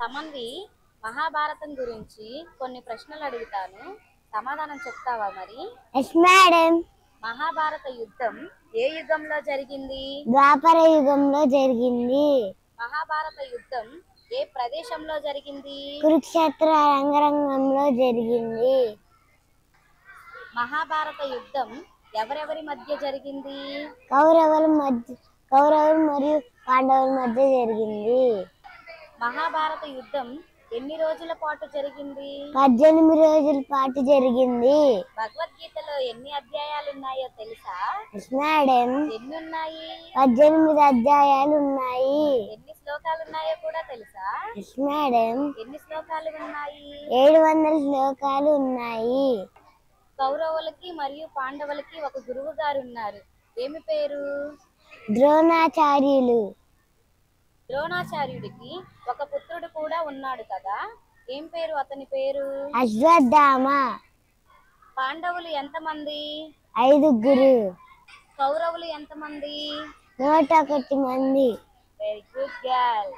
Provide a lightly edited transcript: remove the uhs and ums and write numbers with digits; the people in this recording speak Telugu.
సమన్వి, మహాభారతం గురించి కొన్ని ప్రశ్నలు అడుగుతాను, సమాధానం చెప్తావా మరి? Yes madam. మహాభారత యుద్ధం ఏ యుగంలో జరిగింది? ద్వాపర యుగంలో జరిగింది. మహాభారత యుద్ధం ఏ ప్రదేశంలో జరిగింది? కురుక్షేత్ర రంగరంగంలో జరిగింది. మహాభారత యుద్ధం ఎవరెవరి మధ్య జరిగింది? కౌరవులు మరియు పాండవుల మధ్య జరిగింది. మహాభారత యుద్ధం ఎన్ని రోజుల పాటు జరిగింది? 18 రోజుల పాటు జరిగింది. భగవద్గీతలో ఎన్ని అధ్యాయాలు ఉన్నాయో తెలుసా? Yes madam. ఎన్ని ఉన్నాయి? 18 అధ్యాయాలు ఉన్నాయి. ఎన్ని శ్లోకాలు ఉన్నాయో కూడా తెలుసా? Yes madam. ఎన్ని శ్లోకాలు ఉన్నాయి? 700 శ్లోకాలు ఉన్నాయి. కౌరవులకి మరియు పాండవులకి ఒక గురువు గారు ఉన్నారు. ఏమి పేరు? ద్రోణాచార్యులు. ద్రోణాచార్యుడికి ఒక పుత్రుడు కూడా ఉన్నాడు కదా, ఏం పేరు అతని పేరు? అశ్వత్థామ. పాండవులు ఎంతమంది? 5. కౌరవులు ఎంతమంది? 101 మంది. Very good girl.